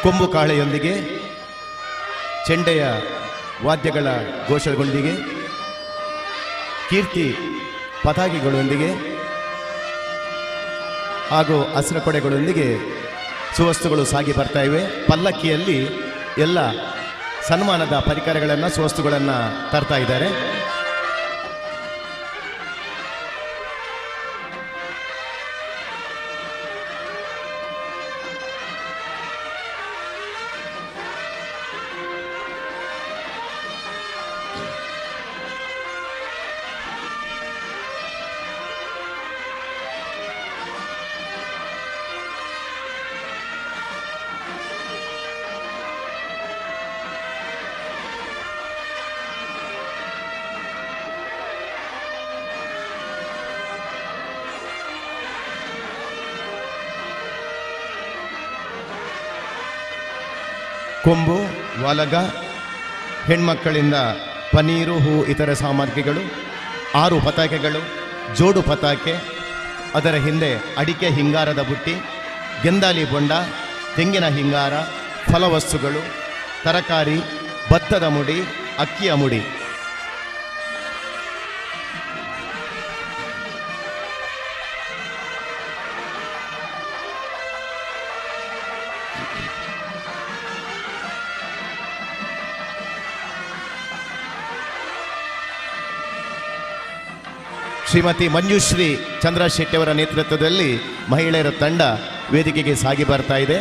ಕೊಂಬು ಕಾಳೆಯೊಂದಿಗೆ, ಚೆಂಡೆಯ ವಾದ್ಯಗಳ ಘೋಷಗಳೊಂದಿಗೆ, ಕೀರ್ತಿ ಪತಾಕೆಗಳೊಂದಿಗೆ ಹಾಗೂ ಹಸಿರು ಕೊಡೆಗಳೊಂದಿಗೆ ಸುವಸ್ತುಗಳು ಸಾಗಿ ಬರ್ತಾ ಇವೆ. ಪಲ್ಲಕ್ಕಿಯಲ್ಲಿ ಎಲ್ಲ ಸನ್ಮಾನದ ಪರಿಕರಗಳನ್ನು, ಸುವಸ್ತುಗಳನ್ನು ತರ್ತಾ ಇದ್ದಾರೆ. ಕೊಂಬು, ವಾಲಗ, ಹೆಣ್ಮಕ್ಕಳಿಂದ ಪನೀರು, ಹೂ, ಇತರ ಸಾಮಗ್ರಿಗಳು, 6 ಪತಾಕೆಗಳು, ಜೋಡು ಪತಾಕೆ, ಅದರ ಹಿಂದೆ ಅಡಿಕೆ ಹಿಂಗಾರದ ಬುಟ್ಟಿ, ಗೆಂದಾಲಿ ಬೊಂಡ, ತೆಂಗಿನ ಹಿಂಗಾರ, ಫಲವಸ್ತುಗಳು, ತರಕಾರಿ, ಭತ್ತದ ಮುಡಿ, ಅಕ್ಕಿಯ ಮುಡಿ. ಶ್ರೀಮತಿ ಮಂಜುಶ್ರೀ ಚಂದ್ರಶೆಟ್ಟಿಯವರ ನೇತೃತ್ವದಲ್ಲಿ ಮಹಿಳೆಯರ ತಂಡ ವೇದಿಕೆಗೆ ಸಾಗಿ ಬರ್ತಾ ಇದೆ.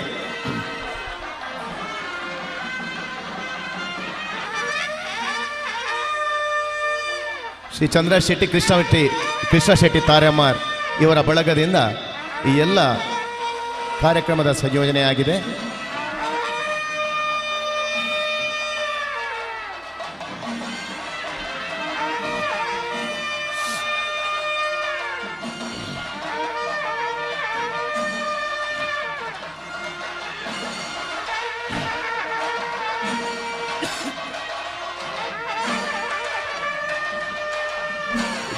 ಶ್ರೀ ಚಂದ್ರಶೆಟ್ಟಿ, ಕೃಷ್ಣ ಶೆಟ್ಟಿ ತಾರಮ್ಮರ್ ಇವರ ಬಳಗದಿಂದ ಈ ಎಲ್ಲ ಕಾರ್ಯಕ್ರಮದ ಸಂಯೋಜನೆಯಾಗಿದೆ.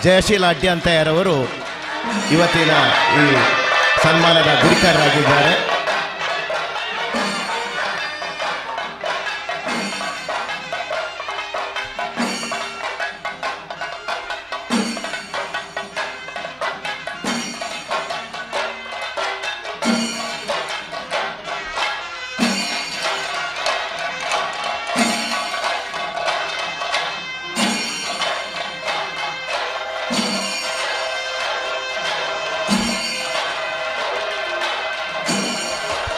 ಜಯಶೀಲ ಅಡ್ಯಂತಯ್ಯರವರು ಇವತ್ತಿನ ಈ ಸನ್ಮಾನದ ಗುರಿಕಾರರಾಗಿದ್ದಾರೆ.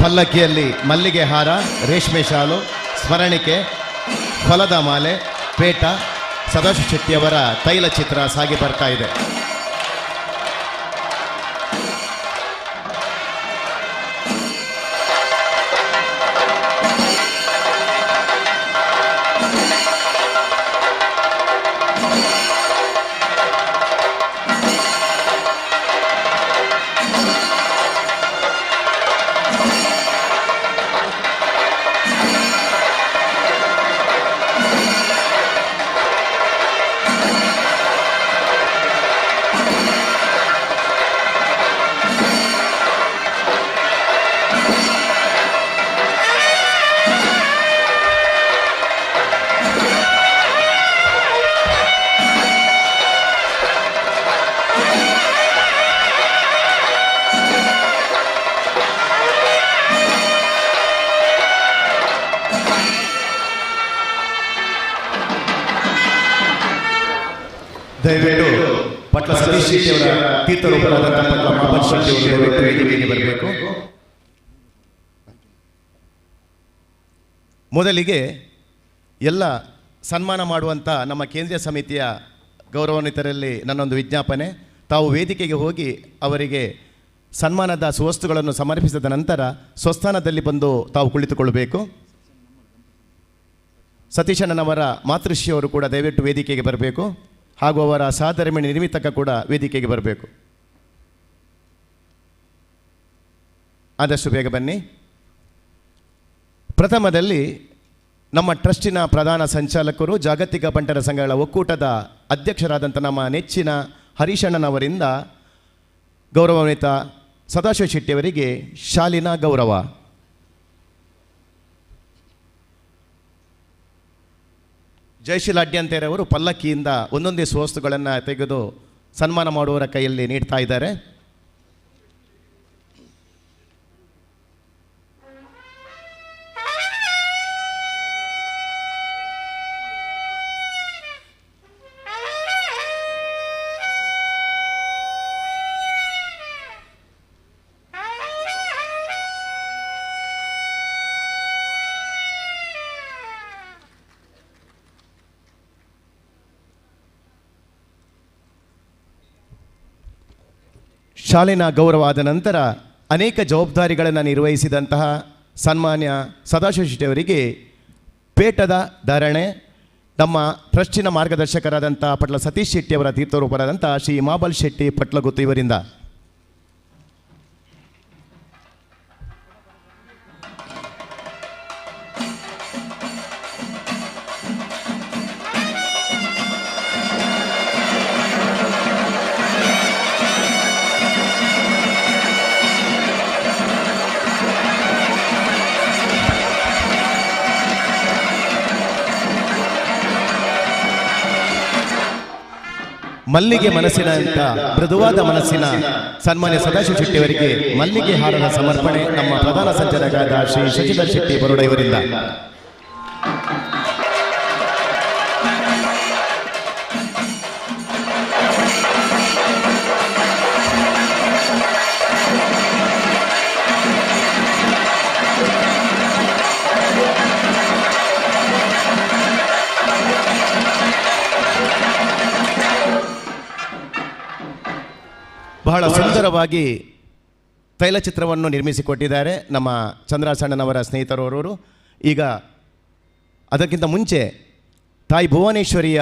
ಪಲ್ಲಕ್ಕಿಯಲ್ಲಿ ಮಲ್ಲಿಗೆ ಹಾರ, ರೇಷ್ಮೆ ಶಾಲು, ಸ್ಮರಣಿಕೆ, ಫಲದ ಮಾಲೆ, ಪೇಟ, ಸದಾಶಿವ ಶೆಟ್ಟಿಯವರ ತೈಲಚಿತ್ರ ಸಾಗಿ ಬರ್ತಾ ಇದೆ. ದಯವಿಟ್ಟು ಪಟ್ಲ ಸತೀಶ್ ಶೆಟ್ಟಿಯವರ ತೀರ್ಥರೂಪರಾದಂತಹ ಪಟ್ಲ ಮಾಪನ್ ಶೆಟ್ಟಿಯವರು ವೇದಿಕೆಗೆ ಬರಬೇಕು. ಮೊದಲಿಗೆ ಎಲ್ಲ ಸನ್ಮಾನ ಮಾಡುವಂಥ ನಮ್ಮ ಕೇಂದ್ರೀಯ ಸಮಿತಿಯ ಗೌರವಾನ್ವಿತರಲ್ಲಿ ನನ್ನೊಂದು ವಿಜ್ಞಾಪನೆ. ತಾವು ವೇದಿಕೆಗೆ ಹೋಗಿ ಅವರಿಗೆ ಸನ್ಮಾನದ ಸುವಸ್ತುಗಳನ್ನು ಸಮರ್ಪಿಸಿದ ನಂತರ ಸ್ವಸ್ಥಾನದಲ್ಲಿ ಬಂದು ತಾವು ಕುಳಿತುಕೊಳ್ಳಬೇಕು. ಸತೀಶಣ್ಣನವರ ಮಾತೃಶ್ರೀಯವರು ಕೂಡ ದಯವಿಟ್ಟು ವೇದಿಕೆಗೆ ಬರಬೇಕು. ಹಾಗೂ ಅವರ ಸಹಧರ್ಮಿಣಿ ನಿರ್ಮಿತಕ ಕೂಡ ವೇದಿಕೆಗೆ ಬರಬೇಕು. ಆದಷ್ಟು ಬೇಗ ಬನ್ನಿ. ಪ್ರಥಮದಲ್ಲಿ ನಮ್ಮ ಟ್ರಸ್ಟಿನ ಪ್ರಧಾನ ಸಂಚಾಲಕರು, ಜಾಗತಿಕ ಬಂಟರ ಸಂಘಗಳ ಒಕ್ಕೂಟದ ಅಧ್ಯಕ್ಷರಾದಂಥ ನಮ್ಮ ನೆಚ್ಚಿನ ಹರೀಶಣ್ಣನವರಿಂದ ಗೌರವಾನ್ವಿತ ಸದಾಶಿವ ಶೆಟ್ಟಿಯವರಿಗೆ ಶಾಲಿನ ಗೌರವ. ಜಯಶೀಲ ಅಡ್ಯಂತೆಯರವರು ಪಲ್ಲಕ್ಕಿಯಿಂದ ಒಂದೊಂದೇ ಸುವಸ್ತುಗಳನ್ನು ತೆಗೆದು ಸನ್ಮಾನ ಮಾಡುವವರ ಕೈಯಲ್ಲಿ ನೀಡ್ತಾ ಇದ್ದಾರೆ. ಶಾಲಿನ ಗೌರವ ಆದ ನಂತರ ಅನೇಕ ಜವಾಬ್ದಾರಿಗಳನ್ನು ನಿರ್ವಹಿಸಿದಂತಹ ಸನ್ಮಾನ್ಯ ಸದಾಶಿವ ಶೆಟ್ಟಿಯವರಿಗೆ ಪೇಟದ ಧಾರಣೆ ನಮ್ಮ ಟ್ರಸ್ಟಿನ ಮಾರ್ಗದರ್ಶಕರಾದಂಥ ಪಟ್ಲ ಸತೀಶ್ ಶೆಟ್ಟಿಯವರ ತೀರ್ಥರೂಪರಾದಂಥ ಶ್ರೀ ಮಾಬಲ್ ಶೆಟ್ಟಿ ಪಟ್ಲಗುತ್ತು ಇವರಿಂದ. ಮಲ್ಲಿಗೆ ಮನಸ್ಸಿನಂತ ಮೃದುವಾದ ಮನಸ್ಸಿನ ಸನ್ಮಾನ್ಯ ಸದಾಶಿವ ಶೆಟ್ಟಿಯವರಿಗೆ ಮಲ್ಲಿಗೆ ಹಾರದ ಸಮರ್ಪಣೆ ನಮ್ಮ ಪ್ರಧಾನ ಸಂಚಾಲಕರಾದ ಶ್ರೀ ಶಶಿಧರ್ ಶೆಟ್ಟಿ ಬರೋಡ ಇವರಿಂದ. ಬಹಳ ಸುಂದರವಾಗಿ ತೈಲಚಿತ್ರವನ್ನು ನಿರ್ಮಿಸಿಕೊಟ್ಟಿದ್ದಾರೆ ನಮ್ಮ ಚಂದ್ರಾಸಣ್ಣನವರ ಸ್ನೇಹಿತರವರು. ಈಗ ಅದಕ್ಕಿಂತ ಮುಂಚೆ ತಾಯಿ ಭುವನೇಶ್ವರಿಯ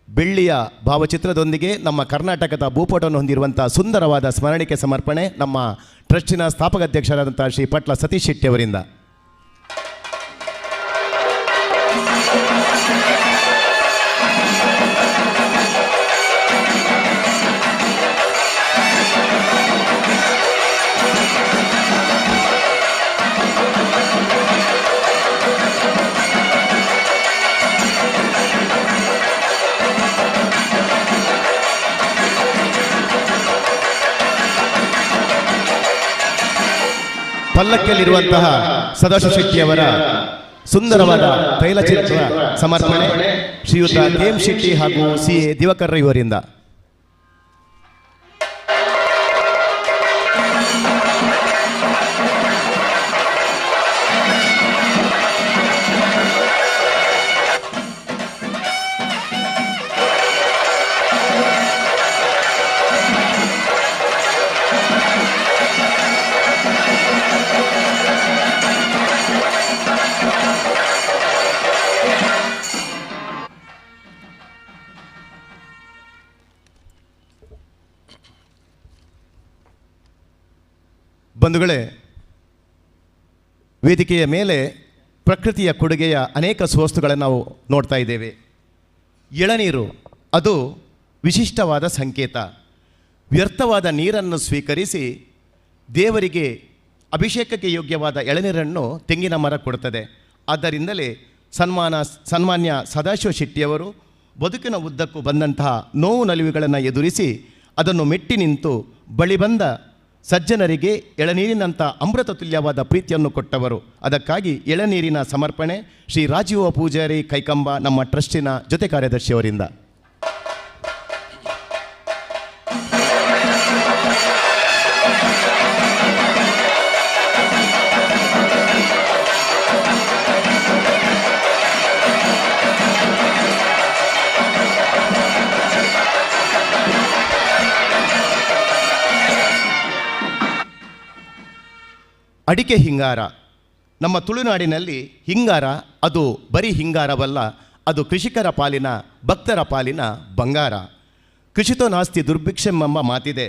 ಬೆಳ್ಳಿಯ ಭಾವಚಿತ್ರದೊಂದಿಗೆ ನಮ್ಮ ಕರ್ನಾಟಕದ ಭೂಪಟವನ್ನು ಹೊಂದಿರುವಂಥ ಸುಂದರವಾದ ಸ್ಮರಣಿಕೆ ಸಮರ್ಪಣೆ ನಮ್ಮ ಟ್ರಸ್ಟಿನ ಸ್ಥಾಪಕ ಅಧ್ಯಕ್ಷರಾದಂಥ ಶ್ರೀ ಪಟ್ಲ ಸತೀಶ್ ಶೆಟ್ಟಿ ಅವರಿಂದ. ಪಲ್ಲಕ್ಕಿಯಲ್ಲಿರುವಂತಹ ಸದಾಶಿವ ಶೆಟ್ಟಿಯವರ ಸುಂದರವಾದ ತೈಲಚಿತ್ರ ಸಮರ್ಪಣೆ ಶ್ರೀಯುತ ಕೆ.ಎಂ. ಶೆಟ್ಟಿ ಹಾಗೂ ಸಿ.ಎ. ದಿವಾಕರ್ ಇವರಿಂದ. ಬಂಧುಗಳೇ, ವೇದಿಕೆಯ ಮೇಲೆ ಪ್ರಕೃತಿಯ ಕೊಡುಗೆಯ ಅನೇಕ ಸುವಸ್ತುಗಳನ್ನು ನಾವು ನೋಡ್ತಾ ಇದ್ದೇವೆ. ಎಳನೀರು ಅದು ವಿಶಿಷ್ಟವಾದ ಸಂಕೇತ. ವ್ಯರ್ಥವಾದ ನೀರನ್ನು ಸ್ವೀಕರಿಸಿ ದೇವರಿಗೆ ಅಭಿಷೇಕಕ್ಕೆ ಯೋಗ್ಯವಾದ ಎಳನೀರನ್ನು ತೆಂಗಿನ ಮರ ಕೊಡುತ್ತದೆ. ಆದ್ದರಿಂದಲೇ ಸನ್ಮಾನ್ಯ ಸದಾಶಿವ ಶೆಟ್ಟಿಯವರು ಬದುಕಿನ ಉದ್ದಕ್ಕೂ ಬಂದಂತಹ ನೋವು ನಲಿವುಗಳನ್ನು ಎದುರಿಸಿ ಅದನ್ನು ಮೆಟ್ಟಿ ನಿಂತು ಬಳಿ ಬಂದ ಸಜ್ಜನರಿಗೆ ಎಳನೀರಿನಂಥ ಅಮೃತ ತುಲ್ಯವಾದ ಪ್ರೀತಿಯನ್ನು ಕೊಟ್ಟವರು. ಅದಕ್ಕಾಗಿ ಎಳನೀರಿನ ಸಮರ್ಪಣೆ ಶ್ರೀ ರಾಜೀವ ಪೂಜಾರಿ ಕೈಕಂಬ ನಮ್ಮ ಟ್ರಸ್ಟಿನ ಜೊತೆ ಕಾರ್ಯದರ್ಶಿಯವರಿಂದ. ಅಡಿಕೆ ಹಿಂಗಾರ. ನಮ್ಮ ತುಳುನಾಡಿನಲ್ಲಿ ಹಿಂಗಾರ ಅದು ಬರೀ ಹಿಂಗಾರವಲ್ಲ, ಅದು ಕೃಷಿಕರ ಪಾಲಿನ ಭಕ್ತರ ಪಾಲಿನ ಬಂಗಾರ. ಕೃಷಿತೋ ನಾಸ್ತಿ ದುರ್ಭಿಕ್ಷಂ ಎಂಬ ಮಾತಿದೆ.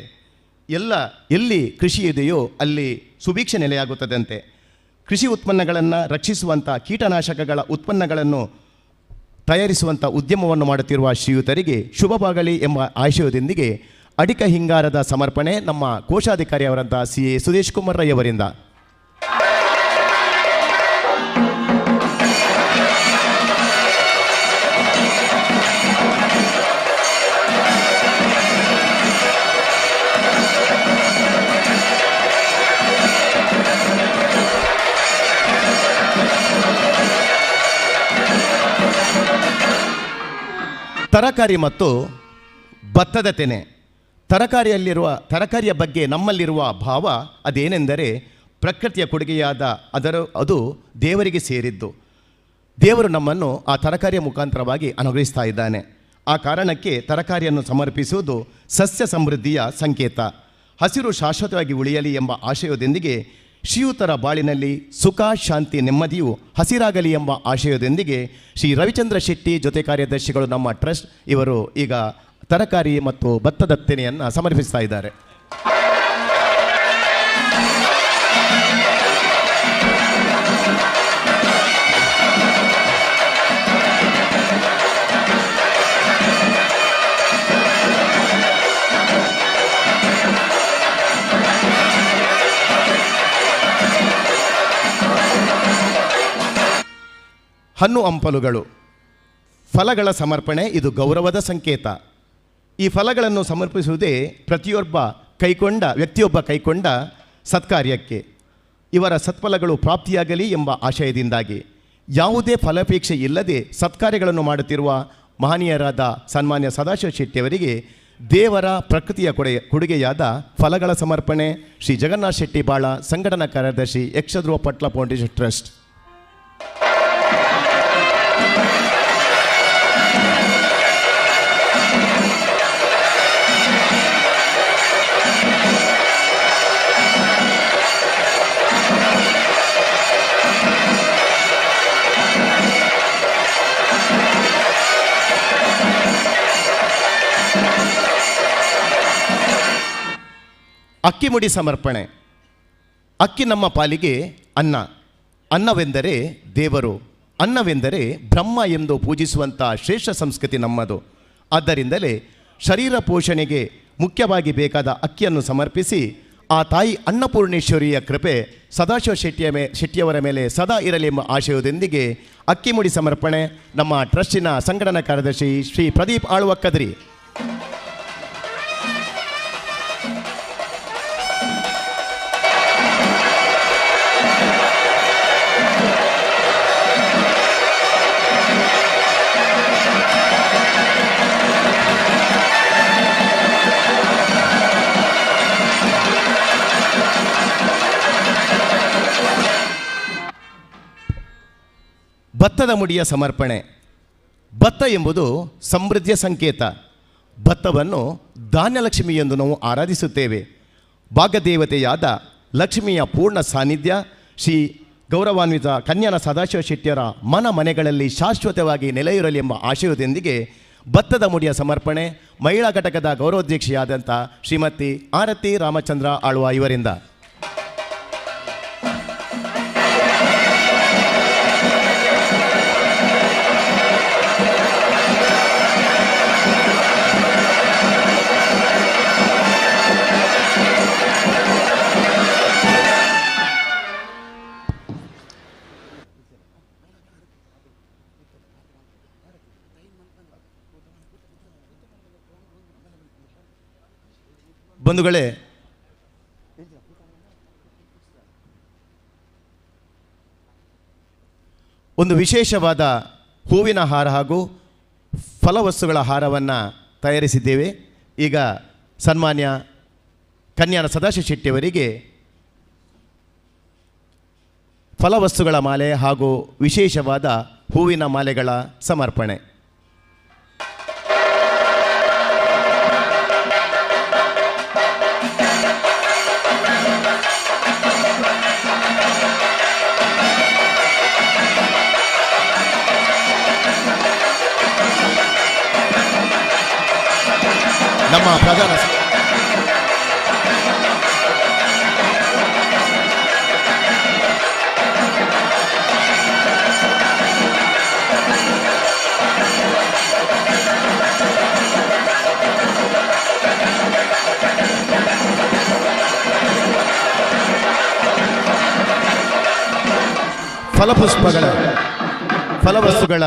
ಎಲ್ಲಿ ಕೃಷಿ ಇದೆಯೋ ಅಲ್ಲಿ ಸುಭಿಕ್ಷೆ ನೆಲೆಯಾಗುತ್ತದಂತೆ. ಕೃಷಿ ಉತ್ಪನ್ನಗಳನ್ನು ರಕ್ಷಿಸುವಂಥ ಕೀಟನಾಶಕಗಳ ಉತ್ಪನ್ನಗಳನ್ನು ತಯಾರಿಸುವಂಥ ಉದ್ಯಮವನ್ನು ಮಾಡುತ್ತಿರುವ ಶ್ರೀಯುತರಿಗೆ ಶುಭವಾಗಲಿ ಎಂಬ ಆಶಯದೊಂದಿಗೆ ಅಡಿಕೆ ಹಿಂಗಾರದ ಸಮರ್ಪಣೆ ನಮ್ಮ ಕೋಶಾಧಿಕಾರಿಯವರಂಥ ಸಿ.ಎ. ಸುದೇಶ್ ಕುಮಾರ್ ರೈ ಅವರಿಂದ. ತರಕಾರಿ ಮತ್ತು ಭತ್ತದ ತೆನೆ. ತರಕಾರಿಯ ಬಗ್ಗೆ ನಮ್ಮಲ್ಲಿರುವ ಭಾವ ಅದೇನೆಂದರೆ ಪ್ರಕೃತಿಯ ಕೊಡುಗೆಯಾದ ಅದು ದೇವರಿಗೆ ಸೇರಿದ್ದು. ದೇವರು ನಮ್ಮನ್ನು ಆ ತರಕಾರಿಯ ಮುಖಾಂತರವಾಗಿ ಅನುಗ್ರಹಿಸ್ತಾ ಇದ್ದಾನೆ. ಆ ಕಾರಣಕ್ಕೆ ತರಕಾರಿಯನ್ನು ಸಮರ್ಪಿಸುವುದು ಸಸ್ಯ ಸಮೃದ್ಧಿಯ ಸಂಕೇತ. ಹಸಿರು ಶಾಶ್ವತವಾಗಿ ಉಳಿಯಲಿ ಎಂಬ ಆಶಯದೊಂದಿಗೆ ಶ್ರೀಯುತರ ಬಾಳಿನಲ್ಲಿ ಸುಖ, ಶಾಂತಿ, ನೆಮ್ಮದಿಯು ಹಸಿರಾಗಲಿ ಎಂಬ ಆಶಯದೊಂದಿಗೆ ಶ್ರೀ ರವಿಚಂದ್ರ ಶೆಟ್ಟಿ ಜೊತೆ ಕಾರ್ಯದರ್ಶಿಗಳು ನಮ್ಮ ಟ್ರಸ್ಟ್ ಇವರು ಈಗ ತರಕಾರಿ ಮತ್ತು ಭತ್ತದ ತೆನೆಯನ್ನು ಸಮರ್ಪಿಸ್ತಾ ಇದ್ದಾರೆ. ಹಣ್ಣು ಹಂಪಲುಗಳು, ಫಲಗಳ ಸಮರ್ಪಣೆ ಇದು ಗೌರವದ ಸಂಕೇತ. ಈ ಫಲಗಳನ್ನು ಸಮರ್ಪಿಸುವುದೇ ವ್ಯಕ್ತಿಯೊಬ್ಬ ಕೈಕೊಂಡ ಸತ್ಕಾರ್ಯಕ್ಕೆ ಇವರ ಸತ್ಫಲಗಳು ಪ್ರಾಪ್ತಿಯಾಗಲಿ ಎಂಬ ಆಶಯದಿಂದಾಗಿ ಯಾವುದೇ ಫಲಾಪೇಕ್ಷೆ ಇಲ್ಲದೆ ಸತ್ಕಾರ್ಯಗಳನ್ನು ಮಾಡುತ್ತಿರುವ ಮಹನೀಯರಾದ ಸನ್ಮಾನ್ಯ ಸದಾಶಿವ ಶೆಟ್ಟಿಯವರಿಗೆ ದೇವರ ಪ್ರಕೃತಿಯ ಕೊಡುಗೆಯಾದ ಫಲಗಳ ಸಮರ್ಪಣೆ. ಶ್ರೀ ಜಗನ್ನಾಥ ಶೆಟ್ಟಿ ಬಾಳ, ಸಂಘಟನಾ ಕಾರ್ಯದರ್ಶಿ, ಯಕ್ಷಧ್ರುವ ಪಟ್ಲ ಫೌಂಡೇಶನ್ ಟ್ರಸ್ಟ್. ಅಕ್ಕಿ ಮುಡಿ ಸಮರ್ಪಣೆ. ಅಕ್ಕಿ ನಮ್ಮ ಪಾಲಿಗೆ ಅನ್ನವೆಂದರೆ ದೇವರು, ಅನ್ನವೆಂದರೆ ಬ್ರಹ್ಮ ಎಂದು ಪೂಜಿಸುವಂಥ ಶ್ರೇಷ್ಠ ಸಂಸ್ಕೃತಿ ನಮ್ಮದು. ಆದ್ದರಿಂದಲೇ ಶರೀರ ಪೋಷಣೆಗೆ ಮುಖ್ಯವಾಗಿ ಬೇಕಾದ ಅಕ್ಕಿಯನ್ನು ಸಮರ್ಪಿಸಿ ಆ ತಾಯಿ ಅನ್ನಪೂರ್ಣೇಶ್ವರಿಯ ಕೃಪೆ ಸದಾಶಿವ ಶೆಟ್ಟಿಯವರ ಮೇಲೆ ಸದಾ ಇರಲಿ ಎಂಬ ಆಶಯದೊಂದಿಗೆ ಅಕ್ಕಿ ಮುಡಿ ಸಮರ್ಪಣೆ ನಮ್ಮ ಟ್ರಸ್ಟಿನ ಸಂಘಟನಾ ಕಾರ್ಯದರ್ಶಿ ಶ್ರೀ ಪ್ರದೀಪ್ ಆಳ್ವ ಕದ್ರಿ. ಭತ್ತದ ಮುಡಿಯ ಸಮರ್ಪಣೆ. ಭತ್ತ ಎಂಬುದು ಸಮೃದ್ಧಿಯ ಸಂಕೇತ. ಭತ್ತವನ್ನು ಧಾನ್ಯಲಕ್ಷ್ಮಿ ಎಂದು ನಾವು ಆರಾಧಿಸುತ್ತೇವೆ. ಭಾಗ್ಯದೇವತೆಯಾದ ಲಕ್ಷ್ಮಿಯ ಪೂರ್ಣ ಸಾನ್ನಿಧ್ಯ ಶ್ರೀ ಗೌರವಾನ್ವಿತ ಕನ್ಯಾನ ಸದಾಶಿವ ಶೆಟ್ಟಿಯರ ಮನೆಗಳಲ್ಲಿ ಶಾಶ್ವತವಾಗಿ ನೆಲೆಯಿರಲಿ ಎಂಬ ಆಶಯದೊಂದಿಗೆ ಭತ್ತದ ಮುಡಿಯ ಸಮರ್ಪಣೆ ಮಹಿಳಾ ಘಟಕದ ಗೌರವಾಧ್ಯಕ್ಷೆಯಾದಂಥ ಶ್ರೀಮತಿ ಆರತಿ ರಾಮಚಂದ್ರ ಆಳ್ವ ಇವರಿಂದ. ಬಂಧುಗಳೇ, ಒಂದು ವಿಶೇಷವಾದ ಹೂವಿನ ಹಾರ ಹಾಗೂ ಫಲವಸ್ತುಗಳ ಹಾರವನ್ನು ತಯಾರಿಸಿದ್ದೇವೆ. ಈಗ ಸನ್ಮಾನ್ಯ ಕನ್ಯಾನ ಸದಾಶಿವ ಶೆಟ್ಟಿಯವರಿಗೆ ಫಲವಸ್ತುಗಳ ಮಾಲೆ ಹಾಗೂ ವಿಶೇಷವಾದ ಹೂವಿನ ಮಾಲೆಗಳ ಸಮರ್ಪಣೆ. ನಮ್ಮ ಪ್ರಧಾನ ಫಲವಸ್ತುಗಳ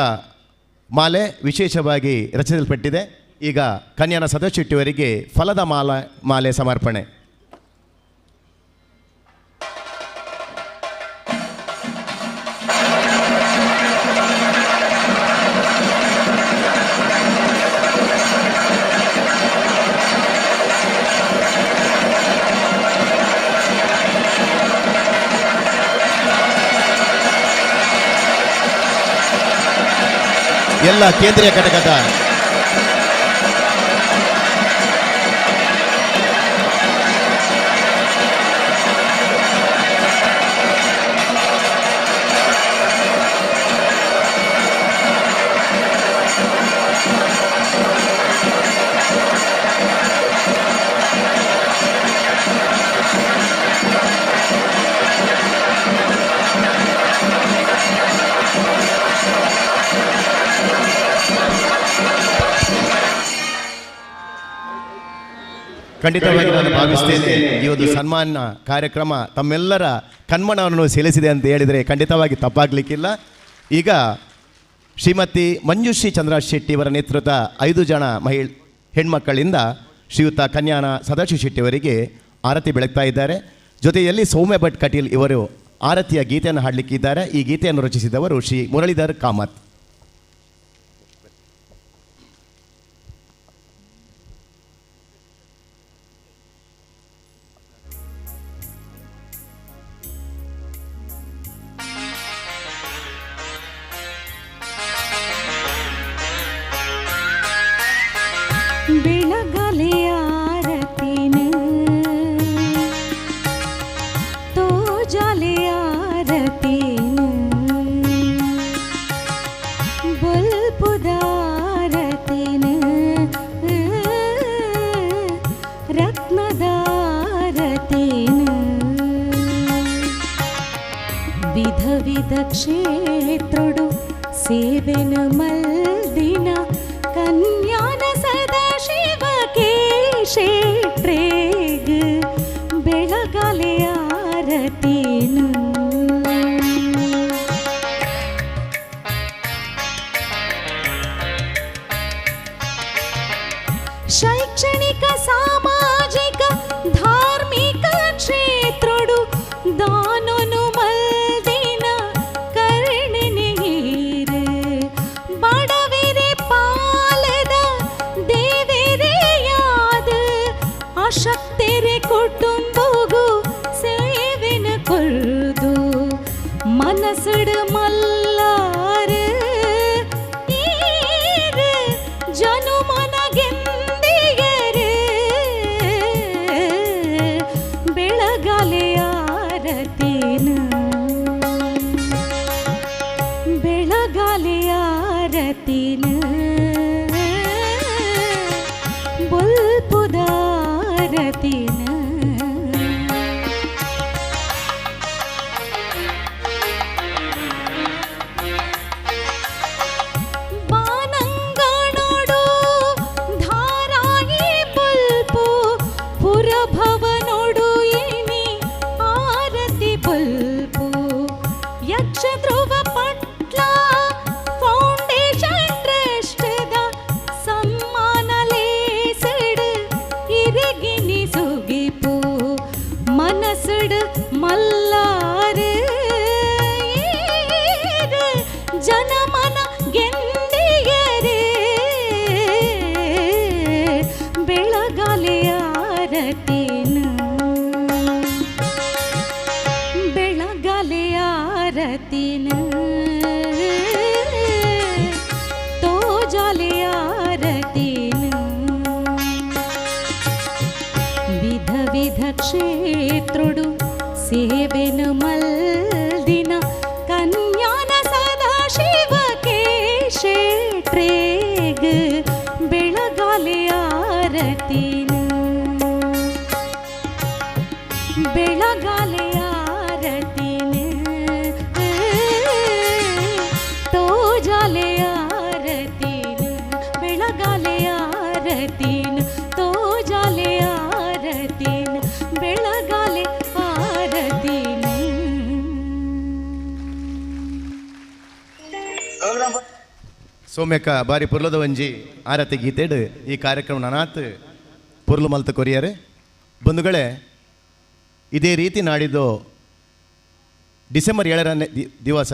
ಮಾಲೆ ವಿಶೇಷವಾಗಿ ರಚಿಸಲ್ಪಟ್ಟಿದೆ. ಈಗ ಕನ್ಯಾನ ಸದಾಶಿವ ಶೆಟ್ಟಿಯವರಿಗೆ ಫಲದ ಮಾಲೆ ಸಮರ್ಪಣೆ. ಎಲ್ಲ ಕೇಂದ್ರೀಯ ಘಟಕದ ಖಂಡಿತವಾಗಿ ನಾನು ಭಾವಿಸ್ತೇನೆ ಈ ಒಂದು ಸನ್ಮಾನ ಕಾರ್ಯಕ್ರಮ ತಮ್ಮೆಲ್ಲರ ಕಣ್ಮನವನ್ನು ಸೆಳೆಸಿದೆ ಅಂತ ಹೇಳಿದರೆ ಖಂಡಿತವಾಗಿ ತಪ್ಪಾಗಲಿಕ್ಕಿಲ್ಲ. ಈಗ ಶ್ರೀಮತಿ ಮಂಜುಶ್ರೀ ಚಂದ್ರ ಶೆಟ್ಟಿಯವರ ನೇತೃತ್ವದ 5 ಜನ ಹೆಣ್ಮಕ್ಕಳಿಂದ ಶ್ರೀಯುತ ಕನ್ಯಾನ ಸದಾಶಿವ ಶೆಟ್ಟಿಯವರಿಗೆ ಆರತಿ ಬೆಳಗ್ತಾ ಇದ್ದಾರೆ. ಜೊತೆಯಲ್ಲಿ ಸೌಮ್ಯ ಭಟ್ ಕಟೀಲ್ ಇವರು ಆರತಿಯ ಗೀತೆಯನ್ನು ಹಾಡಲಿಕ್ಕಿದ್ದಾರೆ. ಈ ಗೀತೆಯನ್ನು ರಚಿಸಿದವರು ಶ್ರೀ ಮುರಳೀಧರ್ ಕಾಮತ್. ಬೆಳಗಲೆ ಆರತಿನ ತೋಜಲೆ ಆರತಿನ ಬಲ್ಪುದ ಆರತಿನ ರತ್ನದ ಆರತಿನ ವಿಧ ವಿಧ ಕ್ಷೇತ್ರಡು ಸೇವೆನ ಮಲ್ದಿನ ಕನ್ಯಾನ ಸದಾಶಿವಕ್ಕೆ ಶೇಟ್ರೇಗ್ ಬೆಳಗಲೆ ಆರತಿನ ಶೈಕ್ಷಣಿಕ ಸಾಮಾಜಿಕ ಧಾರ್ಮಿಕ ಕ್ಷೇತ್ರಡು ದಾನನು ಮಲ್ದಿನ ಕರ್ಣನಿಗೀರ್ ಬಡವೆರೆ ಪಾಲದ ದೇವೆರೆ ಯಾದ ಅಶಕ್ತೆರೆ ಕುಟುಂಬಗೂ ಸೇವೆನ ಕೊರ್ದು ಮನಸ್ಸಡ ಮಲ್ಲಾರ ಜನುಮನ ಗೆಂದಿಯರೆ ಬೆಳಗಲೆ ಆರತಿನ ಬೆಳಗಲೆ ಆರತಿನ ಬಲ್ಪುದ ಆರತಿನ ಬಾನಂಗಣೋಡು ಧಾರಾಯಿ ಬಲ್ಪು ಪುರಭವನೋಡು ಇನಿ ಆರತಿ ಬಲ್ಪು ಯಕ್ಷ ಧ್ರುವ ಪಟ್ಲ ಫೌಂಡೇಶನ್ ಟ್ರಸ್ಟ್ದ ಸಮ್ಮಾನ ಲೇಸಡ್ ಇರಗಿನಿ ಸುಗಿಪು ಮನಸಡ್ ಮಲ್ಲಾರ ಜನಮನ ಗೆಂದಿಯರೆ ಬೆಳಗಲೆ ಆರತಿನ ಬೆಳಗಲೆ ಆರತಿನ ತೋಜಲೆ ಆರತಿನ ವಿಧ ವಿಧ ಕ್ಷೇತ್ರಡು ಸೇವೆನ ಮಲ್ದಿನ ಕನ್ಯಾನ ಸದಾಶಿವಕ್ಕೆ ಶೇಟ್ರೇಗ್ ಬೆಳಗಲೆ ಆರತಿನ ಬೆಳಗಲೆ ಆರತಿನ ತೋಜಲೆ ಆರತಿನ ಬೆಳಗಲೆ ಆರತಿನ ತೋಜಲೆ ಆರತಿನ ಬೆಳಗಲೆ ಆರತಿನ. ಸೌಮ್ಯಕ್ಕ ಬಾರಿ ಪುರ್ಲದ ಒಂಜಿ ಆರತಿ ಗೀತೆಡ್ ಈ ಕಾರ್ಯಕ್ರಮ ನನಾತ್ ಪುರ್ಲು ಮಲ್ತ ಕೊರಿಯರೆ ಬಂಧುಗಳೇ. ಇದೇ ರೀತಿ ನಾಡಿದ್ದು ಡಿಸೆಂಬರ್ 7ನೇ ದಿವಸ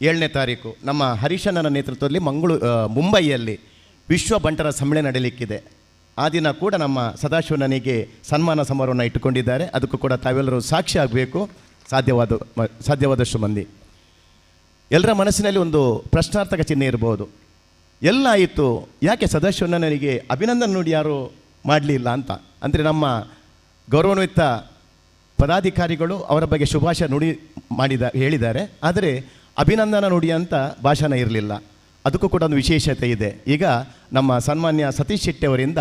7ನೇ ತಾರೀಕು ನಮ್ಮ ಹರೀಶಣ್ಣನ ನೇತೃತ್ವದಲ್ಲಿ ಮುಂಬೈಯಲ್ಲಿ ವಿಶ್ವ ಬಂಟರ ಸಮ್ಮೇಳನ ನಡೆಯಲಿಕ್ಕಿದೆ. ಆ ದಿನ ಕೂಡ ನಮ್ಮ ಸದಾಶಿವನಿಗೆ ಸನ್ಮಾನ ಸಮಾರೋಹವನ್ನು ಇಟ್ಟುಕೊಂಡಿದ್ದಾರೆ. ಅದಕ್ಕೂ ಕೂಡ ತಾವೆಲ್ಲರೂ ಸಾಕ್ಷಿ ಆಗಬೇಕು ಸಾಧ್ಯವಾದಷ್ಟು ಮಂದಿ. ಎಲ್ಲರ ಮನಸ್ಸಿನಲ್ಲಿ ಒಂದು ಪ್ರಶ್ನಾರ್ಥಕ ಚಿಹ್ನೆ ಇರಬಹುದು. ಎಲ್ಲ ಆಯಿತು, ಯಾಕೆ ಸದಾಶಿವಣ್ಣನಿಗೆ ಅಭಿನಂದನೆ ನೋಡಿ ಯಾರು ಮಾಡಲಿಲ್ಲ ಅಂತ. ಅಂದರೆ ನಮ್ಮ ಗೌರವಾನ್ವಿತ ಪದಾಧಿಕಾರಿಗಳು ಅವರ ಬಗ್ಗೆ ಶುಭಾಶಯ ನುಡಿ ಹೇಳಿದ್ದಾರೆ, ಆದರೆ ಅಭಿನಂದನಾ ನುಡಿ ಅಂತ ಭಾಷಣ ಇರಲಿಲ್ಲ. ಅದಕ್ಕೂ ಕೂಡ ಒಂದು ವಿಶೇಷತೆ ಇದೆ. ಈಗ ನಮ್ಮ ಸನ್ಮಾನ್ಯ ಸತೀಶ್ ಶೆಟ್ಟಿ ಅವರಿಂದ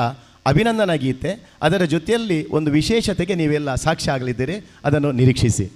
ಅಭಿನಂದನಾ ಗೀತೆ, ಅದರ ಜೊತೆಯಲ್ಲಿ ಒಂದು ವಿಶೇಷತೆಗೆ ನೀವೆಲ್ಲ ಸಾಕ್ಷಿ ಆಗಲಿದ್ದೀರಿ, ಅದನ್ನು ನಿರೀಕ್ಷಿಸಿ.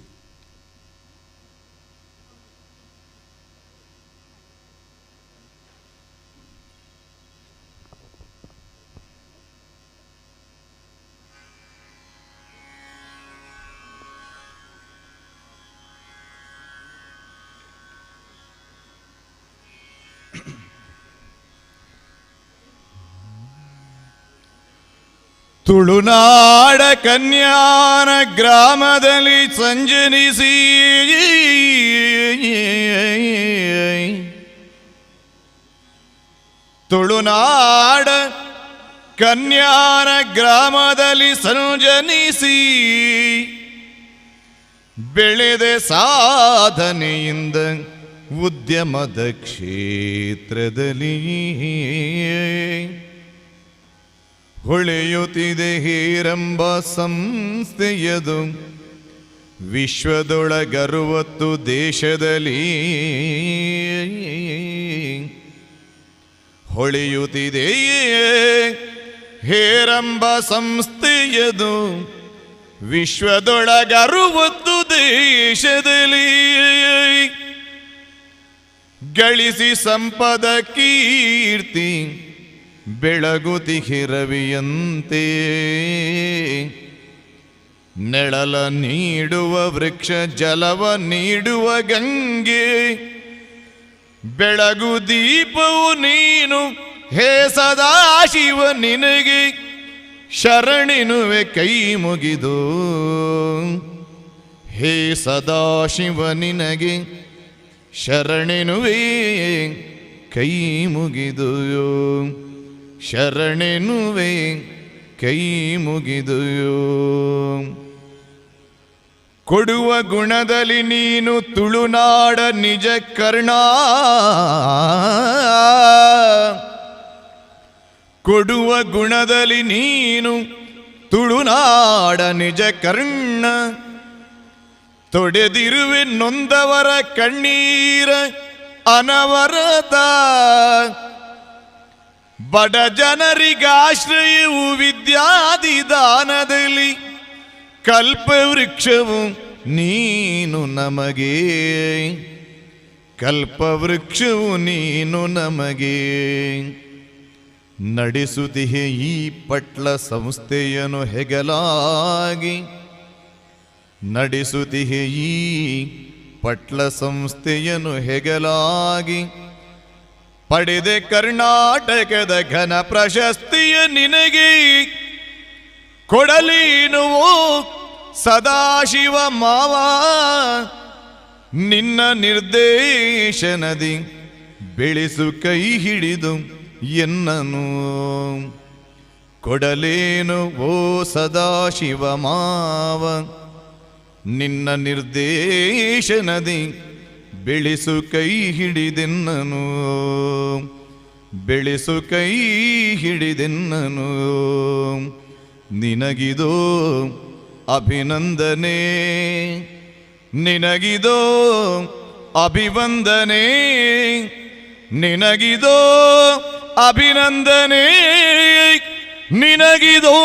ತುಳುನಾಡ ಕನ್ಯಾನ ಗ್ರಾಮದಲ್ಲಿ ಸಂಜನಿಸಿ ತುಳುನಾಡ ಕನ್ಯಾನ ಗ್ರಾಮದಲ್ಲಿ ಸಂಜನಿಸಿ ಬೆಳೆದ ಸಾಧನೆಯಿಂದ ಉದ್ಯಮದ ಕ್ಷೇತ್ರದಲ್ಲಿ ಹೊಳೆಯುತ್ತಿದೆ ಹೇರೆಂಬ ಸಂಸ್ಥೆಯದು ವಿಶ್ವದೊಳಗರುವತ್ತು ದೇಶದಲ್ಲಿ ಹೊಳೆಯುತ್ತಿದೆ ಹೇರೆಂಬ ಸಂಸ್ಥೆಯದು ವಿಶ್ವದೊಳಗರುವತ್ತು ದೇಶದಲ್ಲಿ ಗಳಿಸಿ ಸಂಪದ ಕೀರ್ತಿ ಬೆಳಗುತಿಹಿ ರವಿಯಂತೆ ನೆಳಲ ನೀಡುವ ವೃಕ್ಷ ಜಲವ ನೀಡುವ ಗಂಗೆ ಬೆಳಗು ದೀಪವು ನೀನು ಹೇ ಸದಾಶಿವ ನಿನಗೆ ಶರಣಿನುವೆ ಕೈ ಮುಗಿದು ಹೇ ಸದಾಶಿವ ನಿನಗೆ ಶರಣಿನುವೆ ಕೈ ಮುಗಿದು ಶರಣೆನುವೆ ಕೈ ಮುಗಿದು ಕೊಡುವ ಗುಣದಲ್ಲಿ ನೀನು ತುಳುನಾಡ ನಿಜ ಕರ್ಣ ಕೊಡುವ ಗುಣದಲ್ಲಿ ನೀನು ತುಳುನಾಡ ನಿಜ ಕರ್ಣ ತೊಡೆದಿರುವೆ ನೊಂದವರ ಕಣ್ಣೀರ ಅನವರತ ಬಡ ಜನರಿಗಾಶ್ರಯವು ವಿದ್ಯಾದಿದಾನದಲ್ಲಿ ಕಲ್ಪವೃಕ್ಷವು ನೀನು ನಮಗೆ ಕಲ್ಪವೃಕ್ಷವು ನೀನು ನಮಗೆ ನಡೆಸುತ್ತಿಹೆ ಈ ಪಟ್ಲ ಸಂಸ್ಥೆಯನ್ನು ಹೆಗಲಾಗಿ ನಡೆಸುತ್ತಿಹೆ ಈ ಪಟ್ಲ ಸಂಸ್ಥೆಯನ್ನು ಹೆಗಲಾಗಿ ಪಡೆದೆ ಕರ್ನಾಟಕದ ಘನ ಪ್ರಶಸ್ತಿಯ ನಿನಗೆ ಕೊಡಲೀನುವೋ ಸದಾಶಿವ ಮಾವ ನಿನ್ನ ನಿರ್ದೇಶನದಿ ಬೆಳೆಸು ಕೈ ಹಿಡಿದು ಎನ್ನನು ಕೊಡಲೇನು ಓ ಸದಾಶಿವ ಮಾವ ನಿನ್ನ ನಿರ್ದೇಶನದಿ ಬೆಳೆಸು ಕೈ ಹಿಡಿದೆನ್ನನು ಬೆಳೆಸು ಕೈ ಹಿಡಿದೆನ್ನನು ನಿನಗಿದೋ ಅಭಿನಂದನೆ ನಿನಗಿದೋ ಅಭಿವಂದನೆ ನಿನಗಿದೋ ಅಭಿನಂದನೆ ನಿನಗಿದೋ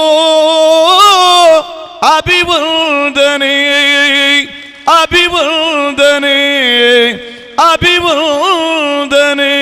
ಅಭಿವಂದನೆ ಅಭಿವಂದನೆ ಅಭಿವಂದನೆ